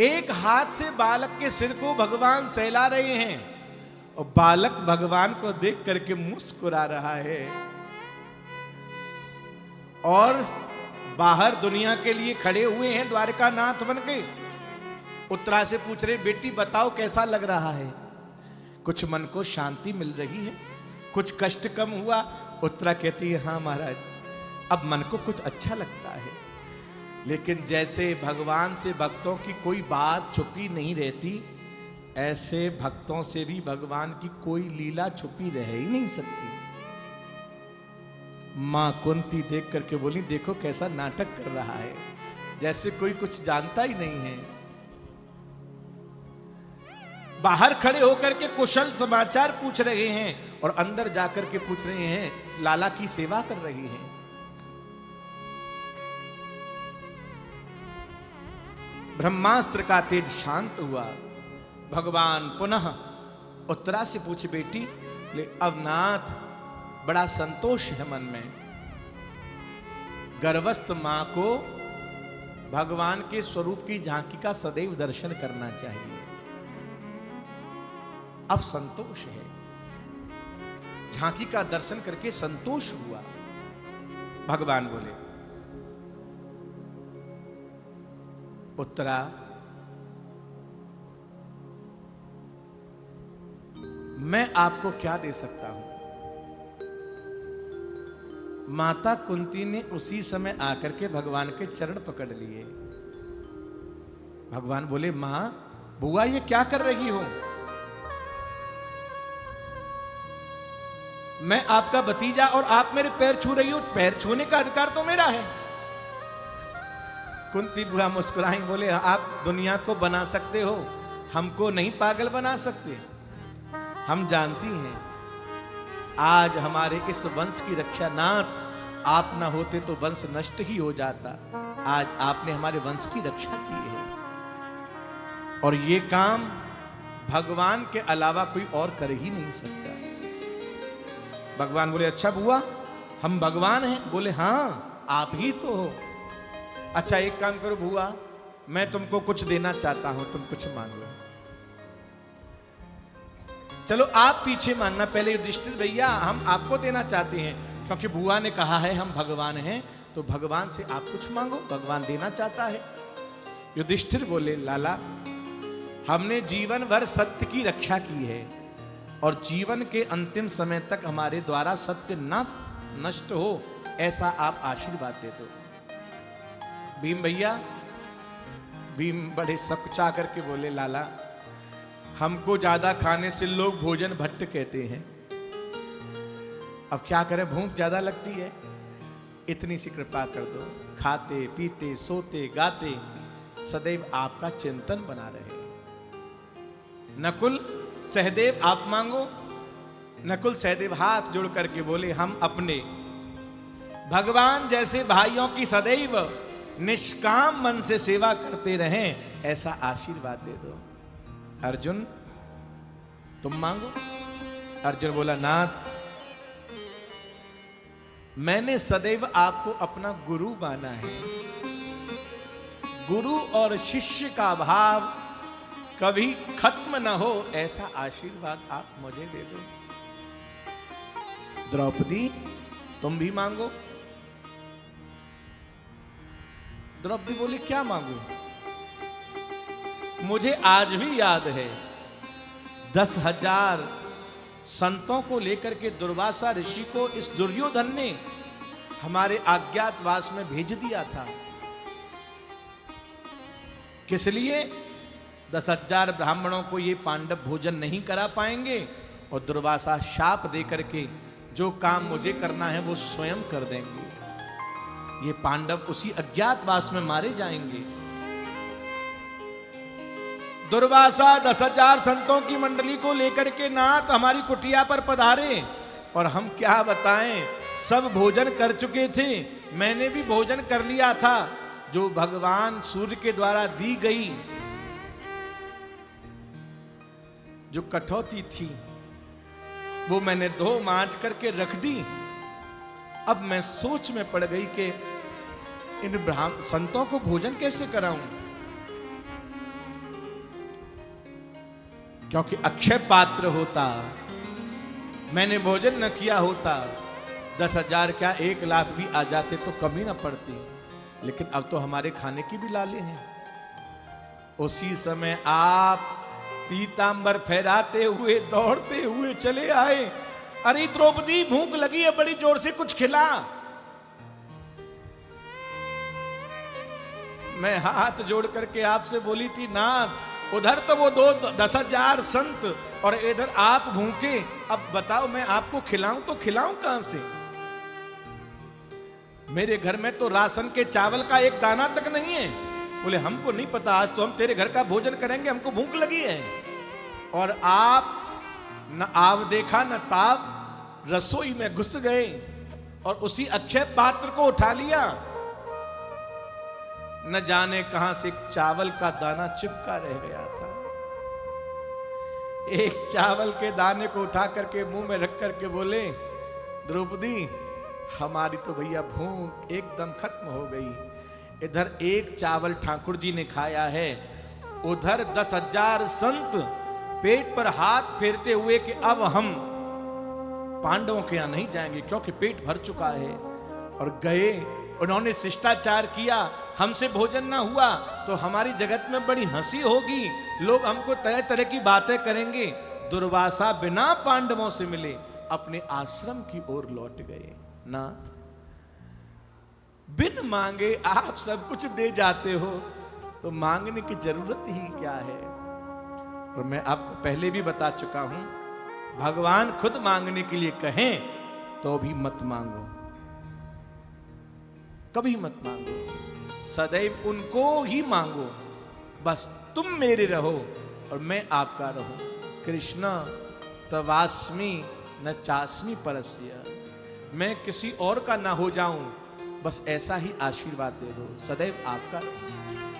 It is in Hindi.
एक हाथ से बालक के सिर को भगवान सहला रहे हैं और बालक भगवान को देख करके मुस्कुरा रहा है। और बाहर दुनिया के लिए खड़े हुए हैं द्वारका नाथ बन के। उत्तरा से पूछ रहे, बेटी बताओ कैसा लग रहा है? कुछ मन को शांति मिल रही है? कुछ कष्ट कम हुआ? उत्तरा कहती है, हाँ महाराज, अब मन को कुछ अच्छा लगता है। लेकिन जैसे भगवान से भक्तों की कोई बात छुपी नहीं रहती, ऐसे भक्तों से भी भगवान की कोई लीला छुपी रह ही नहीं सकती। मां कुंती देख करके बोली, देखो कैसा नाटक कर रहा है, जैसे कोई कुछ जानता ही नहीं है। बाहर खड़े होकर के कुशल समाचार पूछ रहे हैं और अंदर जाकर के पूछ रहे हैं, लाला की सेवा कर रही हैं। ब्रह्मास्त्र का तेज शांत हुआ। भगवान पुनः उत्तरा से पूछे, बेटी ले अब नाथ बड़ा संतोष है मन में। गर्भस्थ मां को भगवान के स्वरूप की झांकी का सदैव दर्शन करना चाहिए। अब संतोष है, झांकी का दर्शन करके संतोष हुआ। भगवान बोले, उत्तरा मैं आपको क्या दे सकता हूं? माता कुंती ने उसी समय आकर के भगवान के चरण पकड़ लिए। भगवान बोले, मां बुआ ये क्या कर रही हो? मैं आपका भतीजा और आप मेरे पैर छू रही हो, पैर छूने का अधिकार तो मेरा है। कुंती बुआ मुस्कुराई, बोले, आप दुनिया को बना सकते हो, हमको नहीं पागल बना सकते। हम जानती हैं आज हमारे इस वंश की रक्षा नाथ आप ना होते तो वंश नष्ट ही हो जाता। आज आपने हमारे वंश की रक्षा की है और ये काम भगवान के अलावा कोई और कर ही नहीं सकता। भगवान बोले, अच्छा बुआ हम भगवान हैं? बोले, हाँ आप ही तो हो। अच्छा एक काम करो बुआ, मैं तुमको कुछ देना चाहता हूं, तुम कुछ मांगो। चलो आप पीछे मानना, पहले युधिष्ठिर भैया हम आपको देना चाहते हैं, क्योंकि बुआ ने कहा है हम भगवान हैं, तो भगवान से आप कुछ मांगो, भगवान देना चाहता है। युधिष्ठिर बोले, लाला हमने जीवन भर सत्य की रक्षा की है और जीवन के अंतिम समय तक हमारे द्वारा सत्य न नष्ट हो, ऐसा आप आशीर्वाद दे दो। भीम भैया, भीम बड़े सकुचा करके बोले, लाला हमको ज्यादा खाने से लोग भोजन भट्ट कहते हैं, अब क्या करें, भूख ज्यादा लगती है, इतनी सी कृपा कर दो, खाते पीते सोते गाते सदैव आपका चिंतन बना रहे। नकुल सहदेव आप मांगो। नकुल सहदेव हाथ जोड़ करके बोले, हम अपने भगवान जैसे भाइयों की सदैव निष्काम मन से सेवा करते रहें, ऐसा आशीर्वाद दे दो। अर्जुन तुम मांगो। अर्जुन बोला, नाथ मैंने सदैव आपको अपना गुरु माना है, गुरु और शिष्य का भाव कभी खत्म ना हो, ऐसा आशीर्वाद आप मुझे दे दो। द्रौपदी तुम भी मांगो। द्रौपदी बोली, क्या मांगू? मुझे आज भी याद है 10,000 संतों को लेकर के दुर्वासा ऋषि को इस दुर्योधन ने हमारे अज्ञातवास में भेज दिया था। किस लिए? 10,000 ब्राह्मणों को ये पांडव भोजन नहीं करा पाएंगे और दुर्वासा शाप दे करके जो काम मुझे करना है वो स्वयं कर देंगे। ये पांडव उसी अज्ञातवास में मारे जाएंगे। दुर्वासा 10,000 संतों की मंडली को लेकर के नाथ हमारी कुटिया पर पधारे और हम क्या बताएं, सब भोजन कर चुके थे, मैंने भी भोजन कर लिया था। जो भगवान सूर्य के द्वारा दी गई जो कठौती थी वो मैंने धो मांज करके रख दी। अब मैं सोच में पड़ गई कि इन संतों को भोजन कैसे कराऊं। क्योंकि अक्षय पात्र होता, मैंने भोजन न किया होता, 10,000 क्या 1,00,000 भी आ जाते तो कमी ना पड़ती। लेकिन अब तो हमारे खाने की भी लाले हैं। उसी समय आप पीतांबर फहराते हुए दौड़ते हुए चले आए। अरे द्रौपदी, भूख लगी है बड़ी जोर से, कुछ खिला। मैं हाथ जोड़ करके आपसे बोली थी, नाथ उधर तो वो 10,000 संत और इधर आप भूखे, अब बताओ मैं आपको खिलाऊं तो खिलाऊं कहां से? मेरे घर में तो राशन के चावल का एक दाना तक नहीं है। बोले हमको नहीं पता, आज तो हम तेरे घर का भोजन करेंगे, हमको भूख लगी है। और आप न आव देखा न ताप, रसोई में घुस गए और उसी अक्षय पात्र को उठा लिया। न जाने कहां से चावल का दाना चिपका रह गया था। एक चावल के दाने को उठा करके मुंह में रख करके बोले, द्रौपदी हमारी तो भैया भूख एकदम खत्म हो गई। इधर एक चावल ठाकुर जी ने खाया है, उधर 10,000 संत पेट पर हाथ फेरते हुए कि अब हम पांडवों के यहां नहीं जाएंगे क्योंकि पेट भर चुका है। और गए, उन्होंने शिष्टाचार किया, हमसे भोजन ना हुआ तो हमारी जगत में बड़ी हंसी होगी, लोग हमको तरह तरह की बातें करेंगे। दुर्वासा बिना पांडवों से मिले अपने आश्रम की ओर लौट गए। नाथ, बिन मांगे आप सब कुछ दे जाते हो तो मांगने की जरूरत ही क्या है? और मैं आपको पहले भी बता चुका हूं, भगवान खुद मांगने के लिए कहें तो भी मत मांगो, कभी मत मांगो, सदैव उनको ही मांगो। बस तुम मेरे रहो और मैं आपका रहूं। कृष्ण तवास्मि न चास्मि परस्य, मैं किसी और का ना हो जाऊं, बस ऐसा ही आशीर्वाद दे दो, सदैव आपका रहूं।